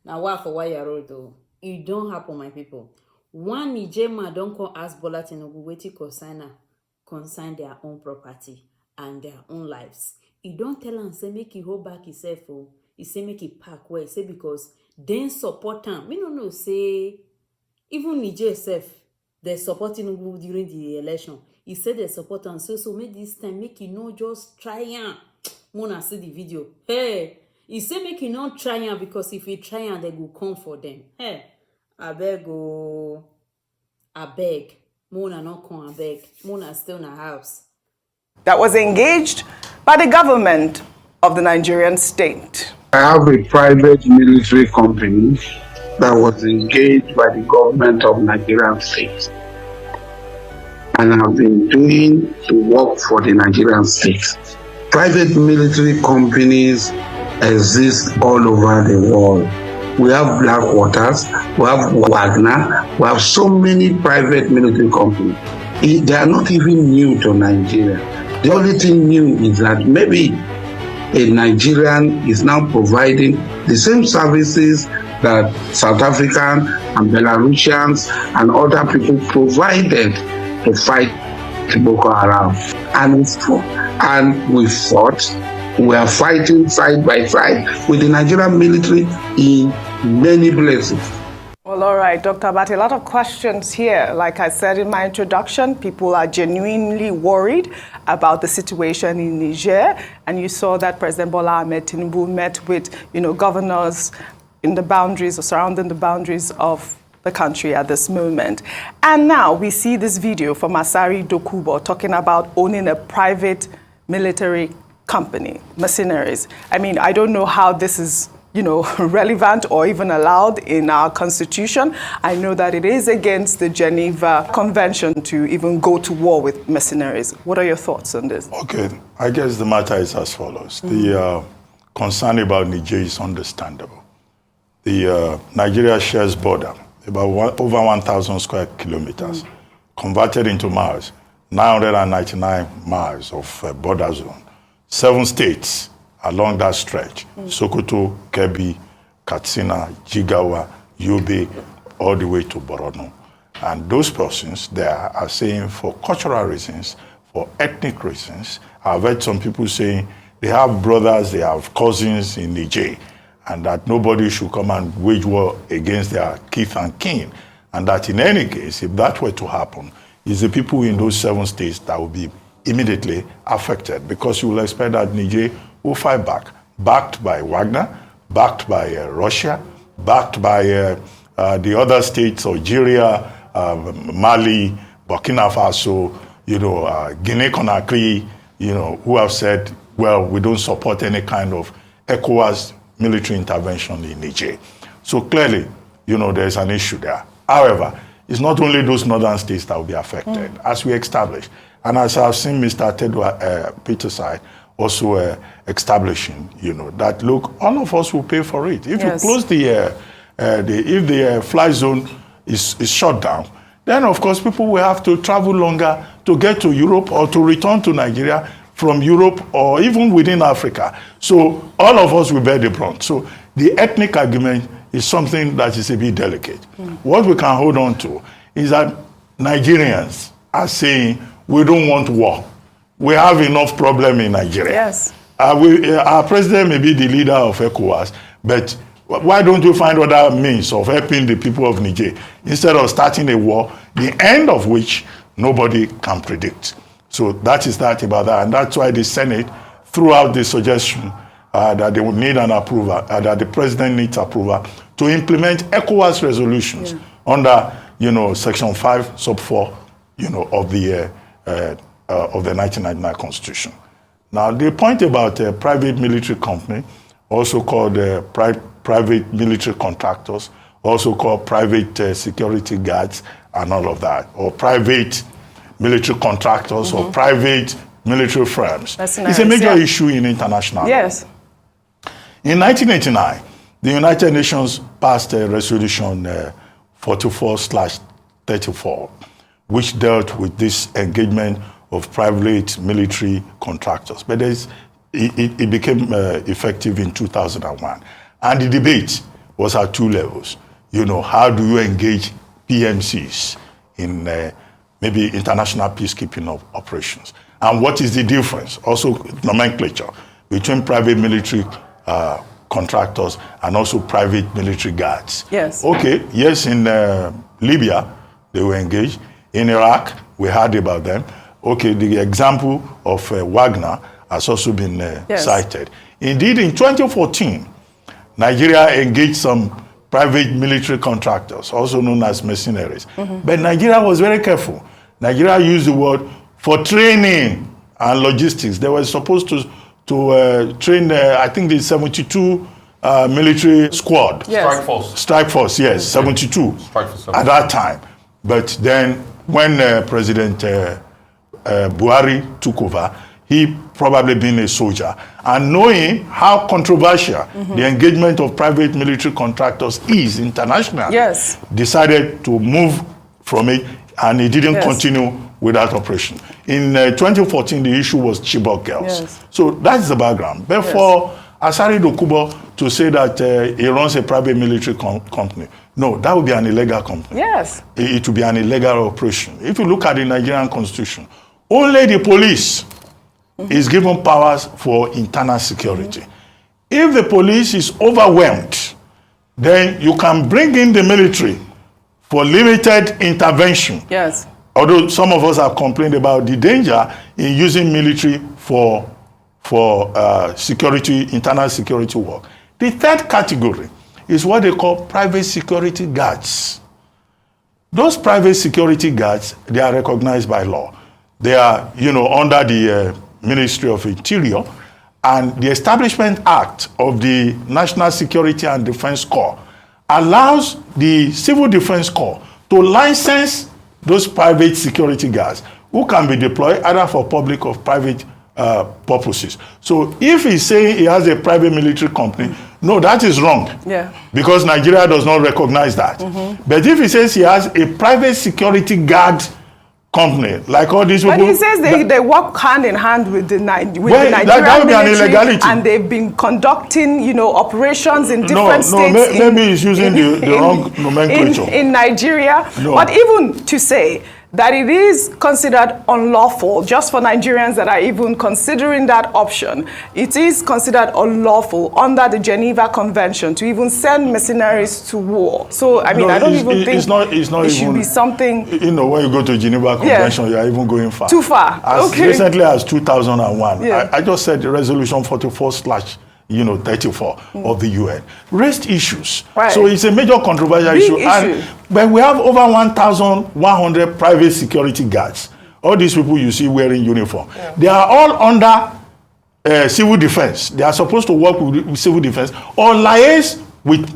Now, what for why you road though? It don't happen, my people. One Niger man don't come ask Bola Tinubu wetin concern their own property and their own lives. He don't tell am say make he hold back himself. Oh, he say make he pack well. He say because dem support am. Me no know say even Niger sef they support Tinubu during the election. He said they support am so make this time make he no just try am. Mona see the video. Hey. He say make e no try am because if he try am, they go come for them. Hey, abeg o, abeg, Mona no come abeg, Mona still in her house. That was engaged by the government of the Nigerian state. I have a private military company that was engaged by the government of Nigerian state. And I've been doing the work for the Nigerian state. Private military companies exist all over the world. We have Blackwaters, we have Wagner, we have so many private military companies. They are not even new to Nigeria. The only thing new is that maybe a Nigerian is now providing the same services that South African and Belarusians and other people provided to fight Boko Haram. And we fought. We are fighting side by side with the Nigerian military in many places. Well, all right, Dr. Abati, a lot of questions here. Like I said in my introduction, people are genuinely worried about the situation in Niger. And you saw that President Bola Ahmed Tinubu met with, governors in the boundaries or surrounding the boundaries of the country at this moment. And now we see this video from Asari Dokubo talking about owning a private military company, mercenaries. I mean, I don't know how this is, relevant or even allowed in our constitution. I know that it is against the Geneva Convention to even go to war with mercenaries. What are your thoughts on this? Okay, I guess the matter is as follows. The concern about Niger is understandable. The Nigeria shares border, about over 1,000 square kilometers, converted into miles, 999 miles of border zone. 7 states along that stretch, Sokoto, Kebbi, Katsina, Jigawa, Yobe, all the way to Borno. And those persons there are saying for cultural reasons, for ethnic reasons. I've heard some people saying they have brothers, they have cousins in Niger, and that nobody should come and wage war against their kith and kin. And that in any case, if that were to happen, it's the people in those 7 states that will be immediately affected, because you will expect that Niger will fight back, backed by Wagner, backed by Russia, backed by the other states, Algeria, Mali, Burkina Faso, Guinea-Conakry, who have said, well, we don't support any kind of ECOWAS military intervention in Niger. So clearly, there's an issue there. However, it's not only those northern states that will be affected, as we established. And as I've seen Mr. Tedwa Peterside also establishing, that look, all of us will pay for it. If you close if the fly zone is shut down, then of course people will have to travel longer to get to Europe or to return to Nigeria from Europe or even within Africa. So all of us will bear the brunt. So the ethnic argument is something that is a bit delicate. What we can hold on to is that Nigerians are saying, we don't want war. We have enough problem in Nigeria. Yes. Our president may be the leader of ECOWAS, but why don't we find other means of helping the people of Niger instead of starting a war, the end of which nobody can predict? So that is that about that. And that's why the Senate threw out the suggestion that they would need an approval, that the president needs approval to implement ECOWAS resolutions under, Section 5, Sub 4, of the 1999 Constitution. Now, the point about a private military company, also called private military contractors, also called private security guards and all of that, or private military contractors or private military firms. It's a major issue in international law. Yes. In 1989, the United Nations passed a resolution 44/34, which dealt with this engagement of private military contractors. But it became effective in 2001. And the debate was at two levels. You know, how do you engage PMCs in maybe international peacekeeping operations? And what is the difference, also nomenclature, between private military contractors and also private military guards? Yes. Okay, yes, in Libya, they were engaged. In Iraq, we heard about them. Okay, the example of Wagner has also been cited. Indeed, in 2014, Nigeria engaged some private military contractors, also known as mercenaries. But Nigeria was very careful. Nigeria used the word for training and logistics. They were supposed to train, I think, the 72 military squad. Yes. Strike force. Strike force, yes, 72 Strike force, at that time. But then when President Buhari took over, he probably being a soldier, and knowing how controversial the engagement of private military contractors is internationally, Yes. decided to move from it, and he didn't Yes. continue with that operation. In 2014, the issue was Chibok girls. Yes. So that's the background. Therefore, Asari Dokubo to say that he runs a private military company, no, that would be an illegal company. Yes. It would be an illegal operation. If you look at the Nigerian constitution, only the police is given powers for internal security. If the police is overwhelmed, then you can bring in the military for limited intervention. Yes. Although some of us have complained about the danger in using military for security, internal security work. The third category is what they call private security guards. Those private security guards, they are recognized by law. They are, under the Ministry of Interior, and the Establishment Act of the National Security and Defense Corps allows the Civil Defense Corps to license those private security guards who can be deployed either for public or private purposes. So if he's saying he has a private military company, no, that is wrong. Yeah. Because Nigeria does not recognize that. But if he says he has a private security guard company, like all these people. But he says they work hand in hand with the Nigerian that would be an military, illegality. and they've been conducting, operations in different states. Maybe he's using the wrong nomenclature. In Nigeria. No. But even to say that it is considered unlawful, just for Nigerians that are even considering that option, it is considered unlawful under the Geneva Convention to even send mercenaries to war. So, I mean, I don't even think it should be something... when you go to Geneva Convention, you are even going far. Too far, As okay. recently as 2001, Yeah. I just said the resolution 44/34 of the UN raised issues. Right. So it's a major controversial Big issue. But we have over 1,100 private security guards. All these people you see wearing uniform. Yeah. They are all under civil defense. They are supposed to work with civil defense or liaise with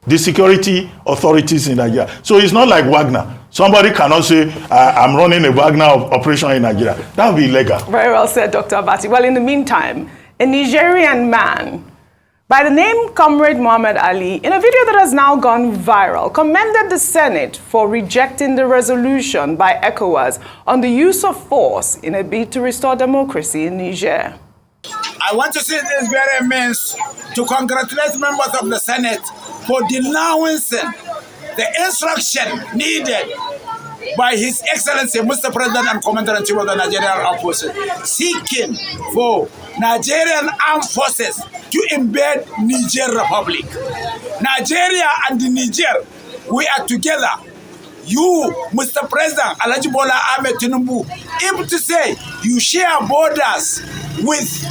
the security authorities in Nigeria. So it's not like Wagner. Somebody cannot say, I'm running a Wagner operation in Nigeria. That would be illegal. Very well said, Dr. Abati. Well, in the meantime, a Nigerian man by the name Comrade Muhammad Ali, in a video that has now gone viral, commended the Senate for rejecting the resolution by ECOWAS on the use of force in a bid to restore democracy in Niger. I want to see this very means to congratulate members of the Senate for denouncing the instruction needed by His Excellency, Mr. President and Commander-in-Chief of the Nigerian Armed Forces, seeking for Nigerian Armed Forces to invade Niger Republic. Nigeria and Niger, we are together. You, Mr. President, Alhaji Bola Ahmed Tinubu, able to say you share borders with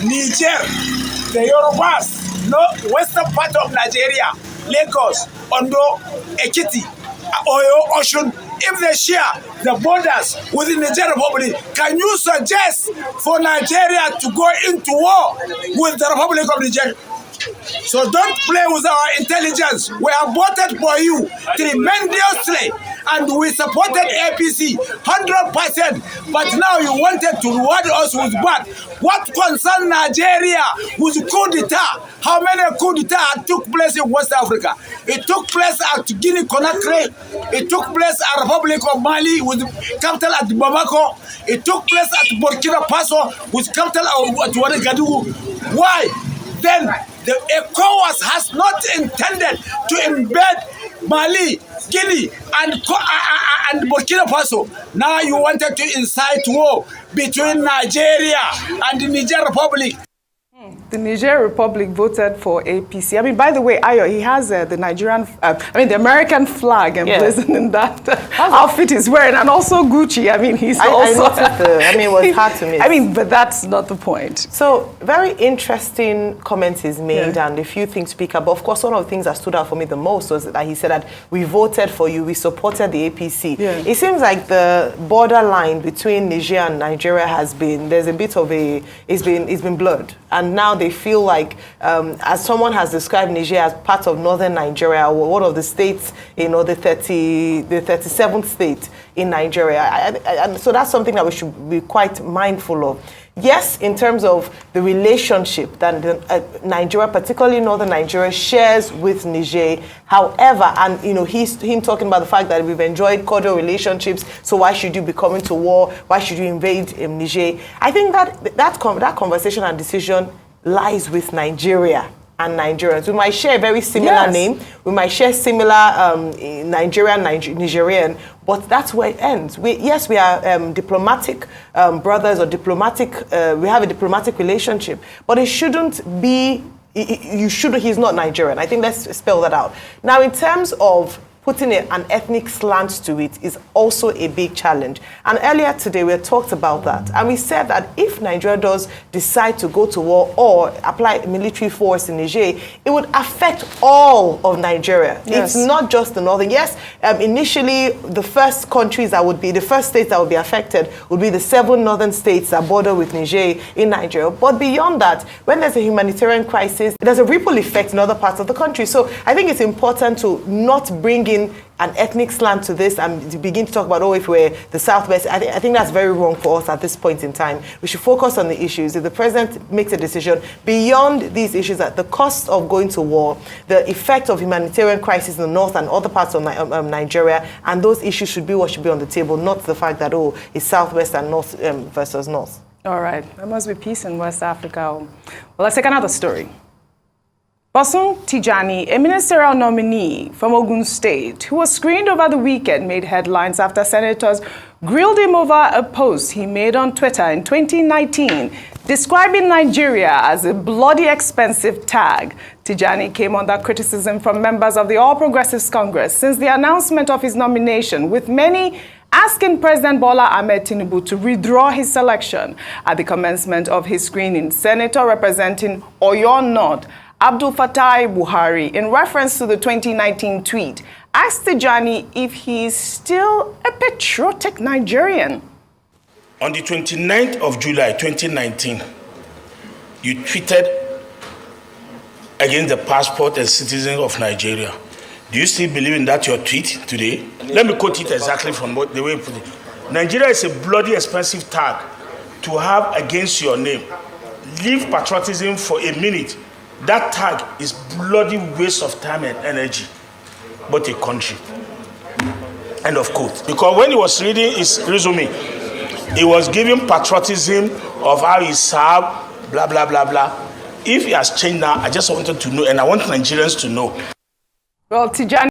Niger, the Yorubas, western part of Nigeria, Lagos, Ondo, Ekiti, Oyo, Oshun. If they share the borders with the Niger Republic, can you suggest for Nigeria to go into war with the Republic of Niger? So don't play with our intelligence. We have voted for you tremendously, and we supported APC 100%. But now you wanted to reward us with bad. What concerns Nigeria with coup d'etat? How many coup d'etat took place in West Africa? It took place at Guinea Conakry. It took place at Republic of Mali with capital at Bamako. It took place at Burkina Faso with capital at Ouagadougou. Why? Then The ECOWAS has not intended to embed Mali, Guinea, and Burkina Faso. Now you wanted to incite war between Nigeria and the Niger Republic. The Niger Republic voted for APC. I mean, by the way, Ayo, he has the the American flag emblazoned in that outfit he's wearing, and also Gucci. I mean, he's also... it was hard to miss. I mean, but that's not the point. So, very interesting comments he's made, and a few things to pick up. But of course, one of the things that stood out for me the most was that he said that we voted for you, we supported the APC. Yeah. It seems like the borderline between Niger and Nigeria there's a bit of it's been blurred. And now they feel like, as someone has described Niger as part of northern Nigeria, or one of the states, the 37th state in Nigeria. And so that's something that we should be quite mindful of. Yes, in terms of the relationship that Nigeria, particularly northern Nigeria, shares with Niger. However, and him talking about the fact that we've enjoyed cordial relationships, so why should you be coming to war? Why should you invade Niger? I think that conversation and decision lies with Nigeria and Nigerians. We might share a very similar name. We might share similar Nigerian, but that's where it ends. We are diplomatic brothers, or we have a diplomatic relationship, but it shouldn't be, he's not Nigerian. I think let's spell that out. Now, in terms of putting an ethnic slant to it is also a big challenge. And earlier today, we talked about that. And we said that if Nigeria does decide to go to war or apply military force in Niger, it would affect all of Nigeria. Yes. It's not just the northern. Yes, initially, the first states that would be affected would be the 7 northern states that border with Niger in Nigeria. But beyond that, when there's a humanitarian crisis, there's a ripple effect in other parts of the country. So I think it's important to not bring in an ethnic slant to this and to begin to talk about, if we're the Southwest. I think that's very wrong for us at this point in time. We should focus on the issues. If the president makes a decision beyond these issues, that the cost of going to war, the effect of humanitarian crisis in the north and other parts of Nigeria, and those issues should be what should be on the table, not the fact that, it's Southwest and North versus North. All right. There must be peace in West Africa. Well, let's take another story. Bosun Tijani, a ministerial nominee from Ogun State, who was screened over the weekend, made headlines after senators grilled him over a post he made on Twitter in 2019, describing Nigeria as a bloody expensive tag. Tijani came under criticism from members of the All Progressives Congress since the announcement of his nomination, with many asking President Bola Ahmed Tinubu to withdraw his selection. At the commencement of his screening, Senator representing Oyo North, Abdul Fattah Buhari, in reference to the 2019 tweet, asked Tijani if he is still a patriotic Nigerian. On the 29th of July 2019, you tweeted against the passport and citizen of Nigeria. Do you still believe in that, your tweet today? Let me quote it exactly from the way you put it. Nigeria is a bloody expensive tag to have against your name. Leave patriotism for a minute. That tag is bloody waste of time and energy, but a country. End of quote. Because when he was reading his resume, he was giving patriotism of how he served, blah, blah, blah, blah. If he has changed now, I just wanted to know, and I want Nigerians to know. Well, Tijani